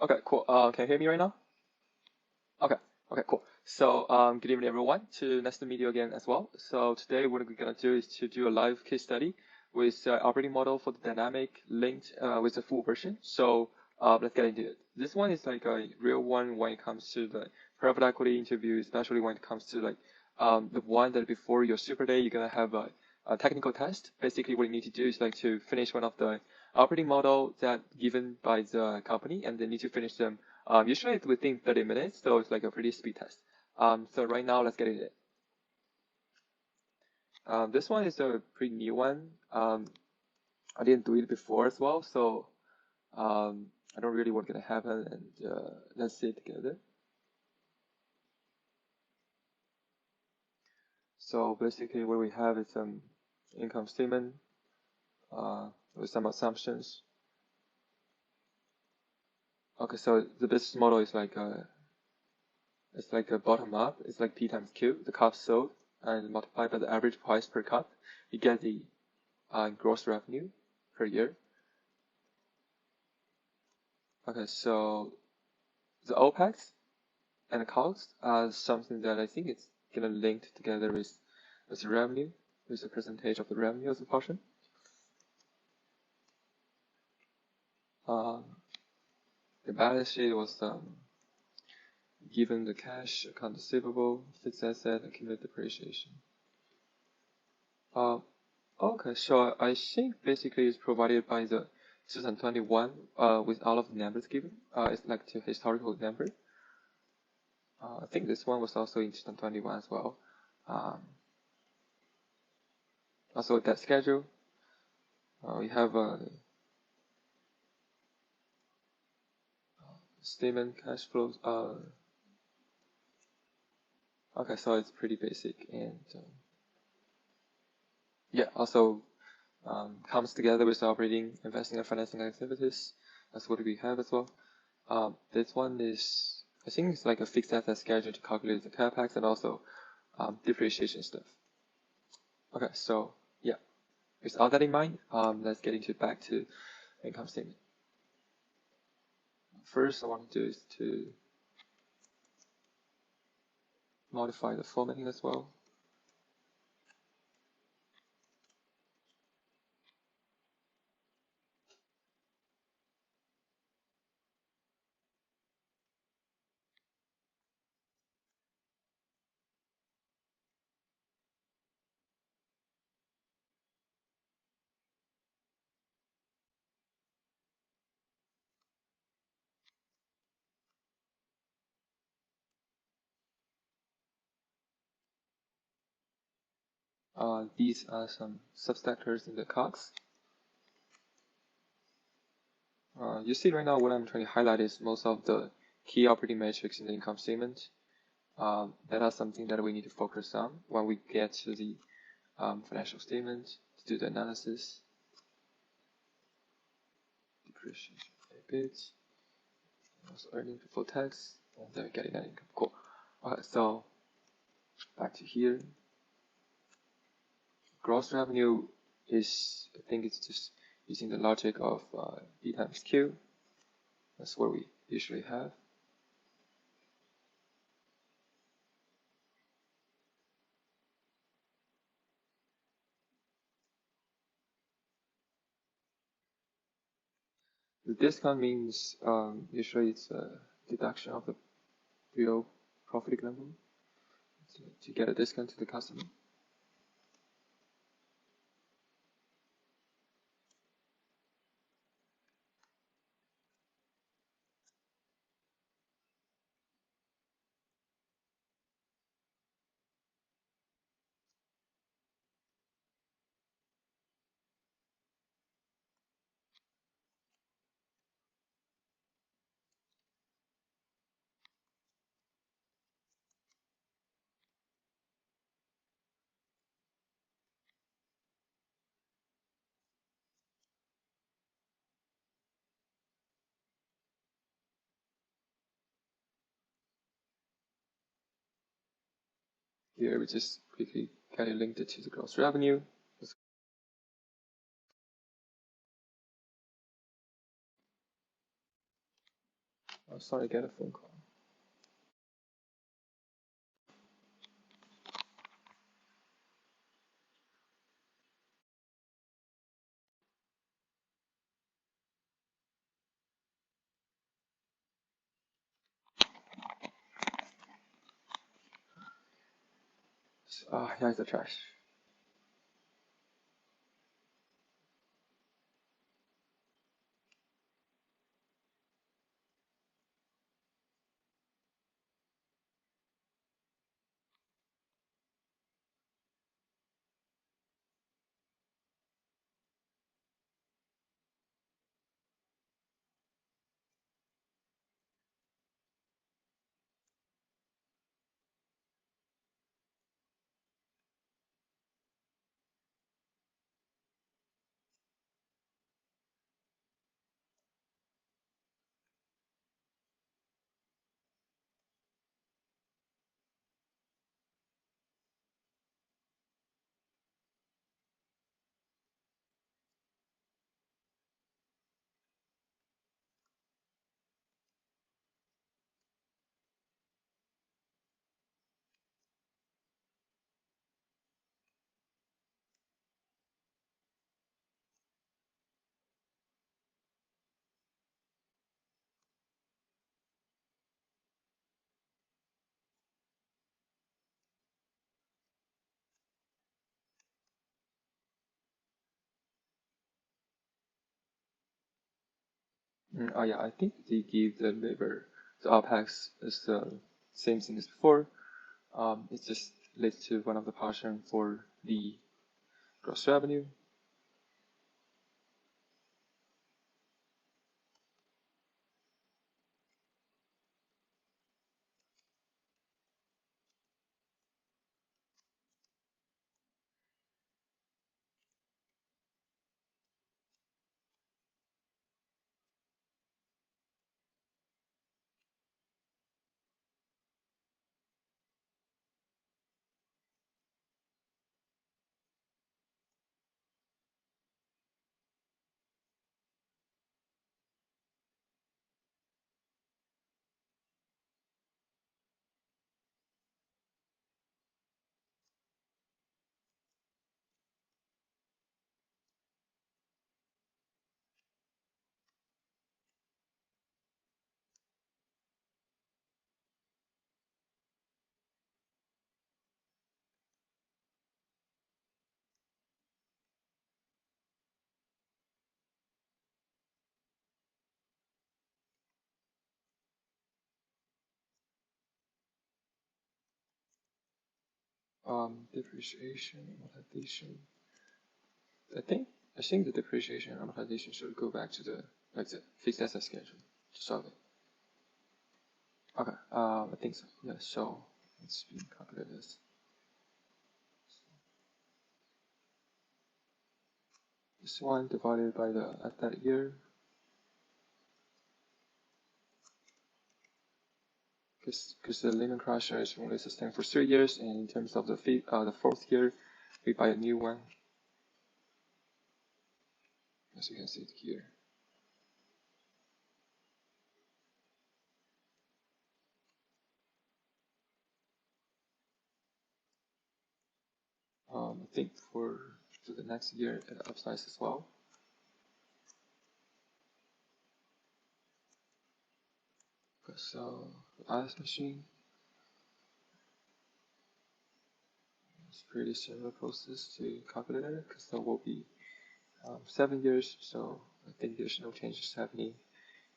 Okay, cool. Can you hear me right now? Okay. Okay, cool. So, good evening, everyone. Nice to meet you again as well. So today, what we're gonna do is to do a live case study with operating model for the dynamic linked with the full version. So, let's get into it. This one is like a real one when it comes to the private equity interview, especially when it comes to like the one that before your super day, you're gonna have a technical test. Basically, what you need to do is like to finish one of the operating model that given by the company, and then need to finish them usually it's within 30 minutes, so it's like a pretty speed test. So right now, let's get into it. This one is a pretty new one. I didn't do it before as well, so I don't really what's gonna happen, and let's see it together. So basically, what we have is some income statement with some assumptions. Okay, so the business model is like it's like a bottom up. It's like P times Q, the cup sold, and multiplied by the average price per cup. You get the gross revenue per year. Okay, so the OPEX and the cost are something that I think it's gonna link together with the revenue, with the percentage of the revenue as a portion. Um, the balance sheet was given the cash, account receivable, fixed asset, accumulated depreciation. Okay, so I think basically it's provided by the 2021 with all of the numbers given. It's like the historical number. I think this one was also in 2021 as well. Um, Also debt schedule. We have a statement cash flows. Okay, so it's pretty basic, and yeah, also comes together with operating, investing, and financing activities. That's what we have as well. This one is, I think it's like a fixed asset schedule to calculate the capex and also depreciation stuff. Okay, so yeah, with all that in mind, let's get into back to income statement. First, I want to do is to modify the formatting as well. These are some subsectors in the COGS. You see right now what I'm trying to highlight is most of the key operating metrics in the income statement. That are something that we need to focus on when we get to the financial statement to do the analysis. Depreciation a bit, also earnings before tax, and then we get net income. Cool. Okay, so back to here. Gross revenue is, I think it's just using the logic of P times Q. That's what we usually have. The discount means usually it's a deduction of the real profit level to get a discount to the customer. Here we just quickly kind of linked it to the gross revenue. Oh, sorry, I get a phone call. Yeah, it's the trash. Oh yeah, I think they give the labor, the OPEX is the same thing as before. It just leads to one of the portion for the gross revenue. Depreciation, amortization. I think I think the depreciation and amortization should go back to the fixed asset schedule to solve it. Okay, I think so. Yeah, so let's calculate this. This one divided by the at that year, because the Lehman Crash is only sustained for 3 years, and in terms of the fourth year, we buy a new one, as you can see it here. I think for the next year it upsize as well. So the IS machine is pretty similar process to calculator, because there will be 7 years. So I think there's no changes happening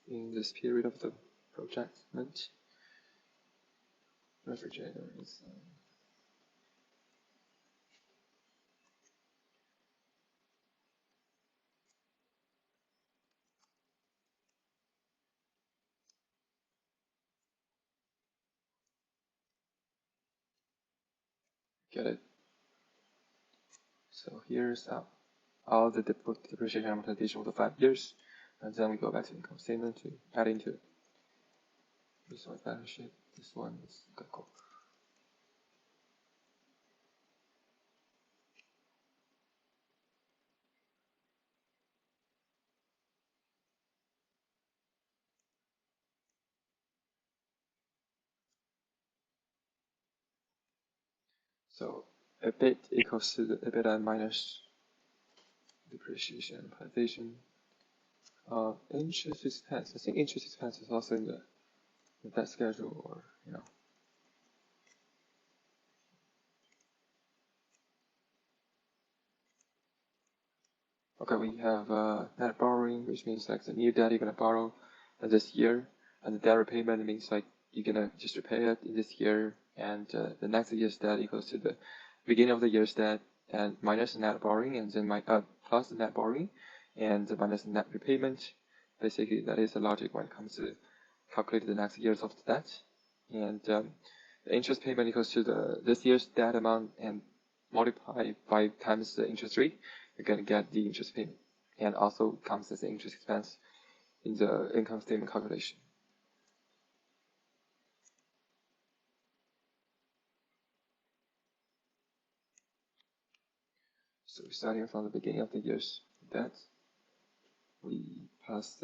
in this period of the project. Refrigerator is get it. So here's all the depreciation amortization for the 5 years, and then we go back to income statement to add into it. This one balance sheet. This one is okay, cool. So EBIT equals to the EBITDA minus depreciation amortization. Interest expense. I think interest expense is also in the debt schedule, or Okay, we have net borrowing, which means like the new debt you're gonna borrow this year, and the debt repayment means like you're gonna just repay it in this year, and the next year's debt equals to the beginning of the year's debt and minus the net borrowing, and then plus the net borrowing, and minus the net repayment. Basically, that is the logic when it comes to calculate the next years of the debt, and the interest payment equals to this year's debt amount and multiply by times the interest rate. You're going to get the interest payment, and also comes as an interest expense in the income statement calculation. So starting from the beginning of the year's debt, we pass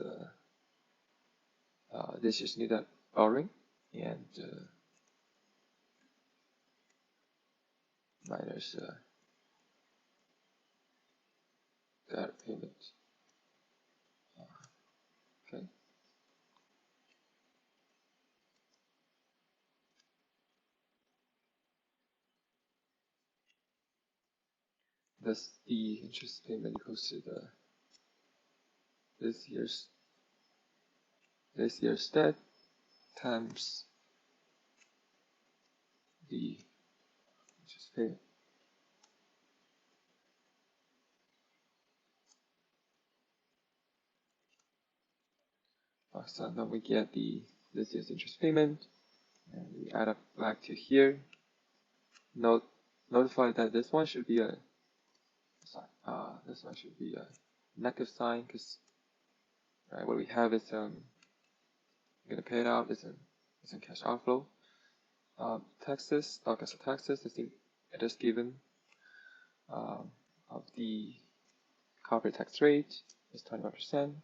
this year's new debt borrowing, and minus debt payment. Okay. Thus, the interest payment equals to this year's debt times the interest payment. So then we get this year's interest payment, and we add up back to here. Notify that this one should be a negative sign, because what we have is we're gonna pay it out. It's in cash outflow. Taxes, I think it is given. Of the corporate tax rate is 21%,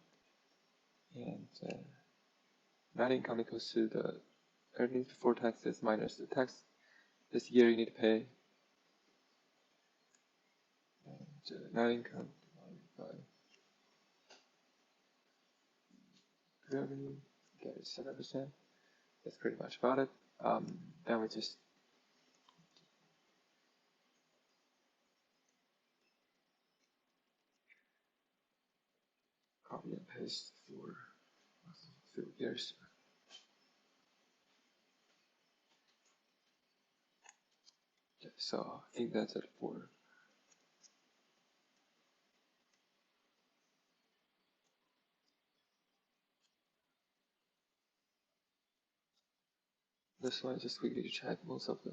and net income equals to the earnings before taxes minus the tax this year you need to pay, and net income divided by revenue, get 7%. That's pretty much about it. Then we just copy and paste for a few years. Okay, so I think that's it for this one. Just quickly to check most of the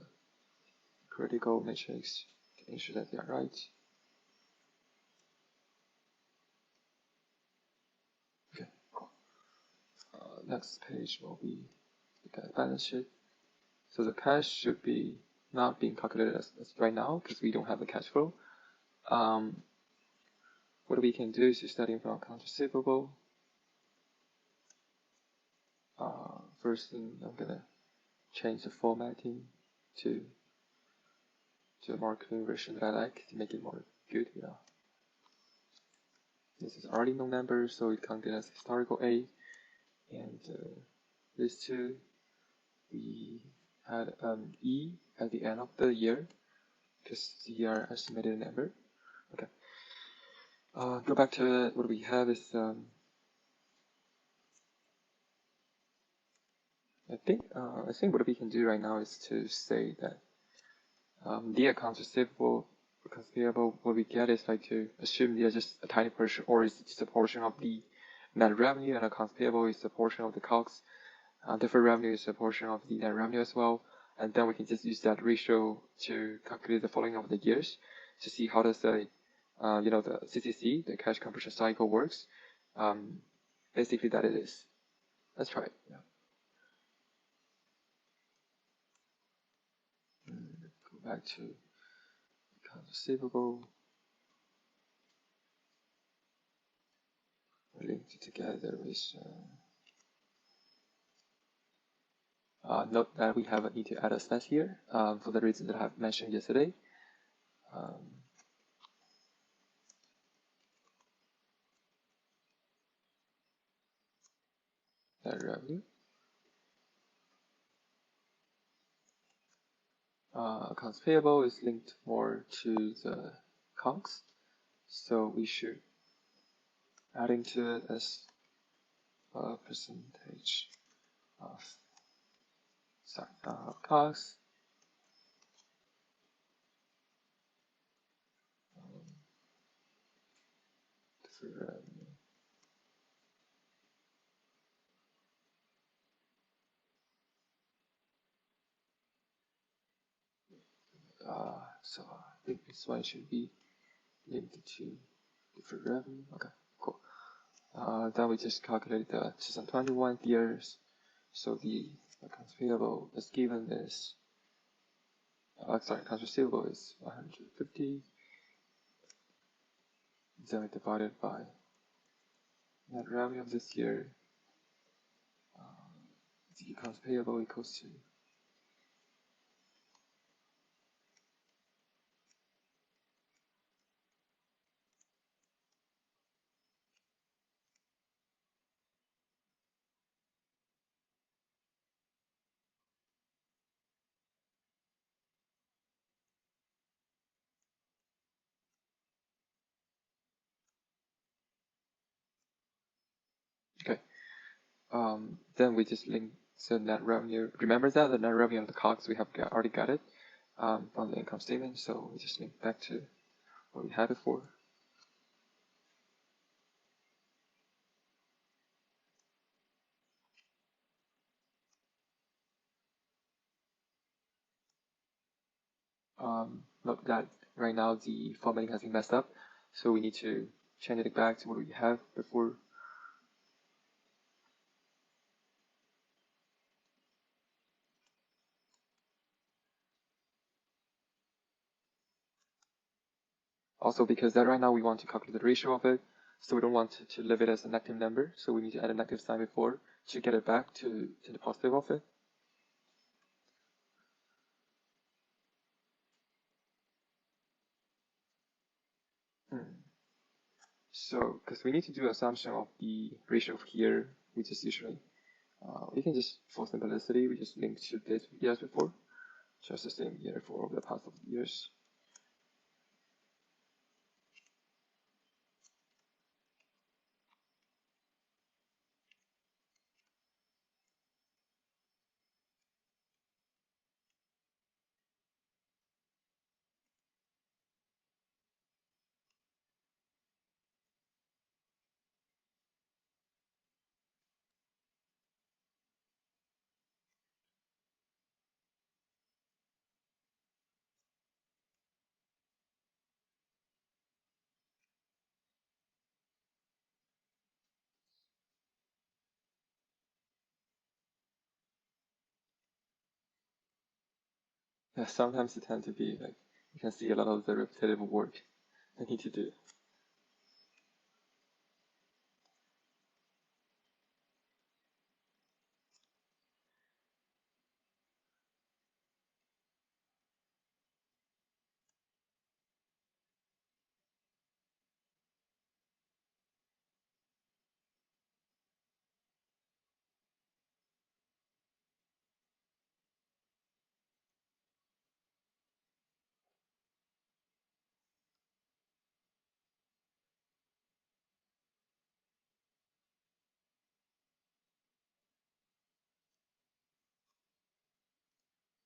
critical metrics to ensure that they are right. Okay, cool. Next page will be the balance sheet. So the cash should be not being calculated as right now because we don't have the cash flow. What we can do is just starting from accounts receivable. First thing, I'm gonna change the formatting to a more clean version that I like to make it more good. This is already known number, so it counted as historical A, and these two we had E at the end of the year because the year estimated number. Okay. Go back to what we have is I think what we can do right now is to say that the accounts receivable, accounts payable, what we get is like to assume they are just a tiny portion, or it's just a portion of the net revenue, and accounts payable is a portion of the COGS. Deferred revenue is a portion of the net revenue as well, and then we can just use that ratio to calculate the following of the years to see how does the the CCC, the cash conversion cycle, works. Basically that it is. Let's try it. Yeah. Go back to accounts receivable. Linked together with Note that we need to add a slash here for the reason that I have mentioned yesterday. Net revenue. Accounts payable is linked more to the COGS, so we should add into it as a percentage of COGS. So I think this one should be linked to deferred revenue. Okay, cool. Then we just calculate the 2021 years. So the accounts payable that's given is, accounts receivable is 150. Then we divide it by net revenue of this year. The accounts payable equals to okay. Then we just link the net revenue. Remember that the net revenue of the COGS we have already got it from the income statement. So we just link back to what we had before. Note that right now the formatting has been messed up, so we need to change it back to what we have before. Also, because that right now we want to calculate the ratio of it, so we don't want to leave it as a negative number, so we need to add a negative sign before to get it back to the positive of it. So, because we need to do assumption of the ratio of here, we just usually, we can just, for simplicity, we just link to this years before, just the same year for the past of years. Yeah, sometimes it tends to be like, you can see a lot of the repetitive work I need to do.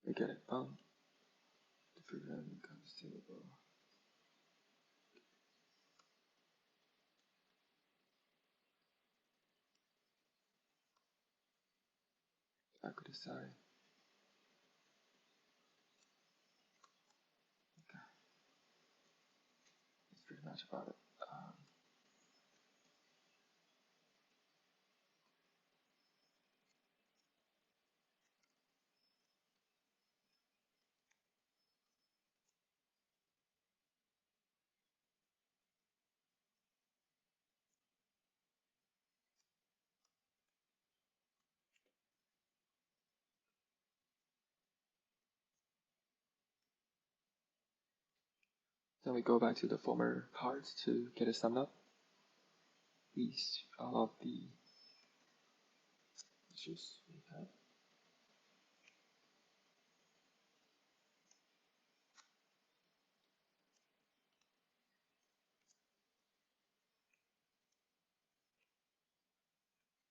We get it. Deferred revenue comes table. Equity side. Okay. That's pretty much about it. Then we go back to the former parts to get it summed up. These all of the issues we have.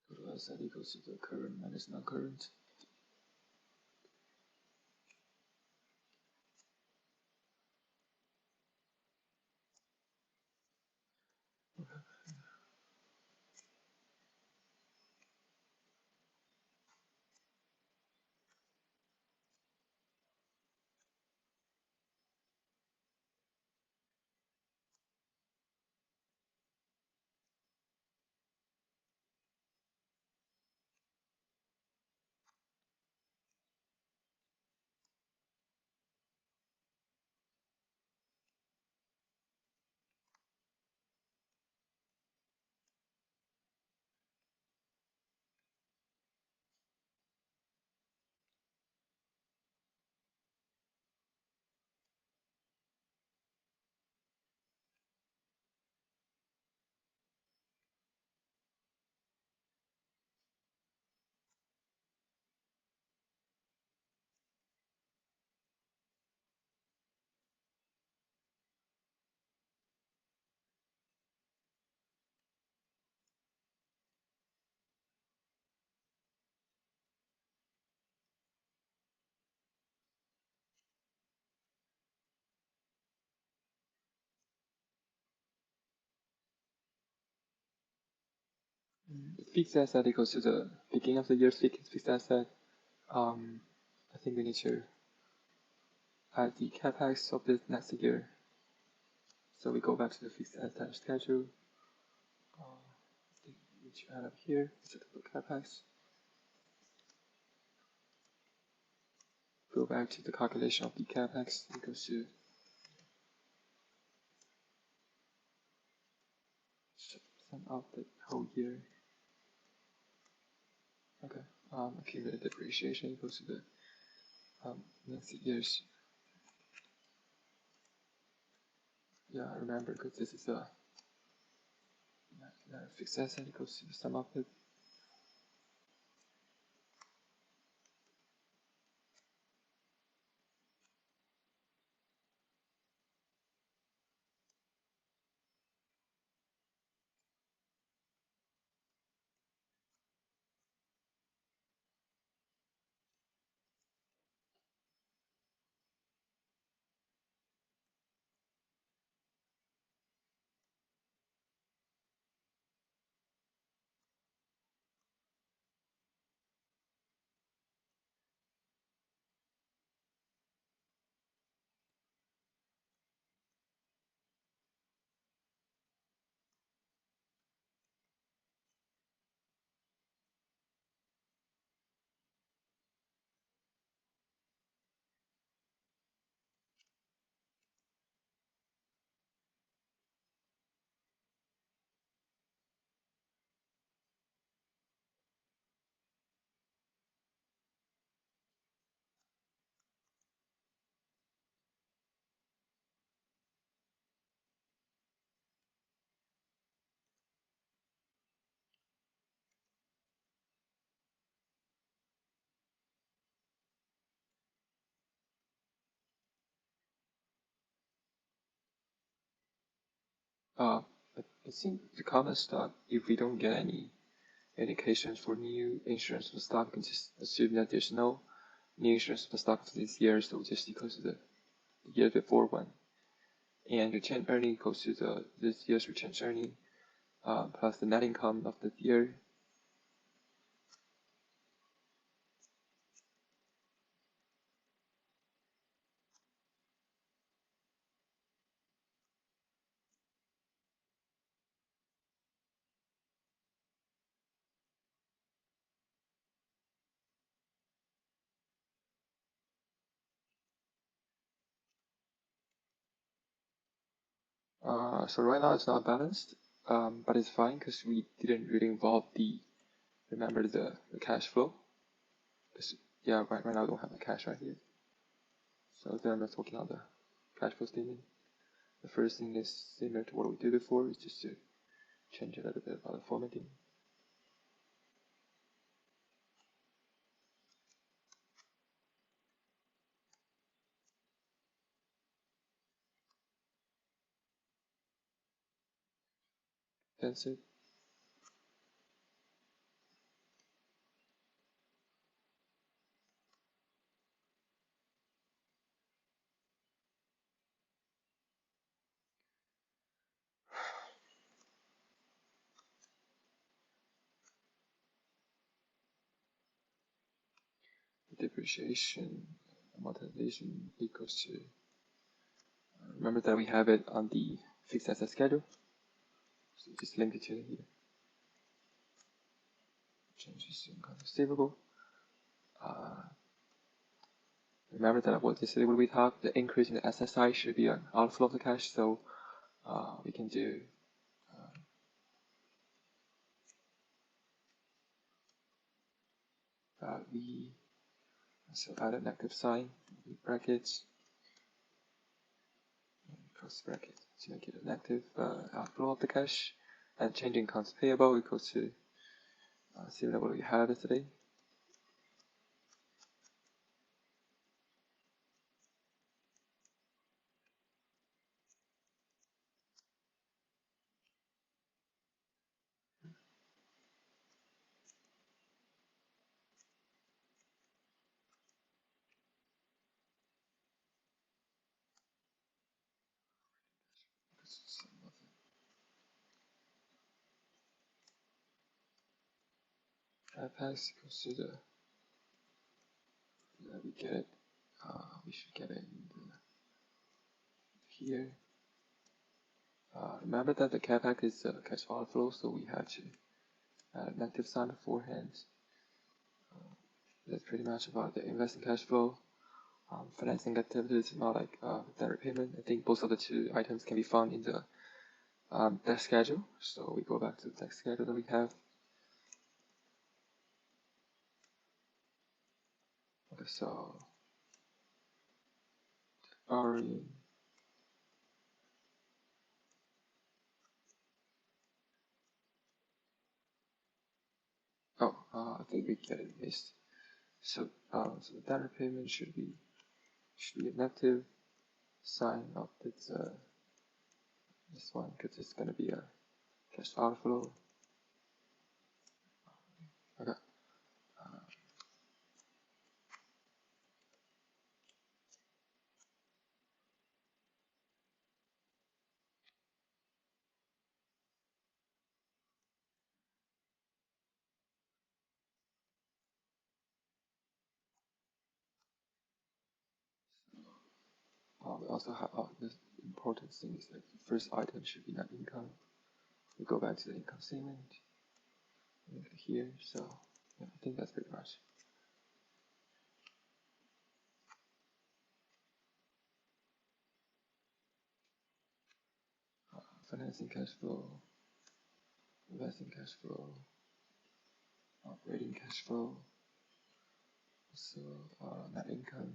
Total asset equals to the current minus non-current. Fixed asset equals to the beginning of the year fixed asset. I think we need to add the capex of the next year. So we go back to the fixed asset schedule. I think we need to add up here, set up the capex. Go back to the calculation of the capex equals to sum of the whole year. Okay. Accumulated depreciation equals to the next year's. Yeah, I remember because this is a fixed asset equals to the sum of it. I think the common stock, if we don't get any indications for new insurance for stock, we can just assume that there's no new insurance for stock this year, so just equals to the year before one. And retained earning equals to this year's retained earning plus the net income of the year. So right now it's not balanced, but it's fine because we didn't really involve remember the cash flow. Yeah, right now I don't have the cash right here. So then I'm just working on the cash flow statement. the first thing is similar to what we did before, is just to change a little bit about the formatting. That's it. Depreciation amortization equals to, remember that we have it on the fixed asset schedule, so just link it to here. Change this to income receivable. Remember that what yesterday when we talked, the increase in the asset side should be an outflow of the cash, so we can do we also add a negative sign, brackets, close bracket to make it a negative outflow of the cash, and changing accounts payable equals to similar what we had yesterday. Pass equals to the, we get it, we should get it in here. Remember that the CapEx is a cash outflow, so we have to add a negative sign beforehand. That's pretty much about the investing cash flow. Financing activities, not like debt repayment. I think both of the two items can be found in the debt schedule. So we go back to the debt schedule that we have. Okay, so borrowing. Oh, I think we get it missed. So, so the debt repayment should be a negative sign of this one, because it's gonna be a cash outflow. Okay. We also have the important thing is that the first item should be net income. We go back to the income statement here. So yeah, I think that's pretty much. Financing cash flow, investing cash flow, operating cash flow, so net income.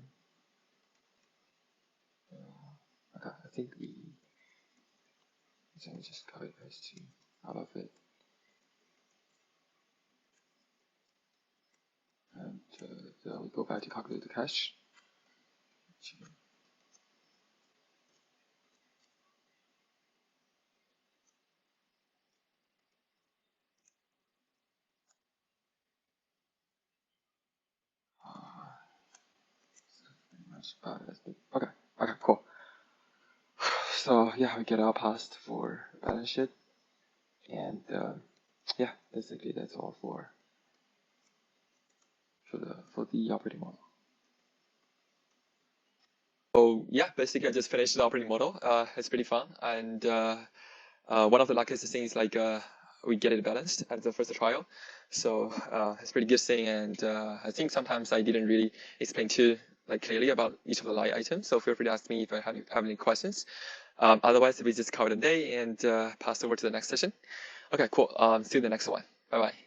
Okay, I think we just copy paste out of it, and we go back to calculate the cash. Okay, cool. So yeah, we get our past for balance sheet, and yeah, basically that's all for the operating model. So yeah, basically I just finished the operating model. It's pretty fun, and one of the luckiest things like we get it balanced at the first trial, so it's pretty good thing. And I think sometimes I didn't really explain too clearly about each of the line items, so feel free to ask me if I have any questions. Otherwise we just cover the day and pass over to the next session. Okay, cool. See you in the next one. Bye bye.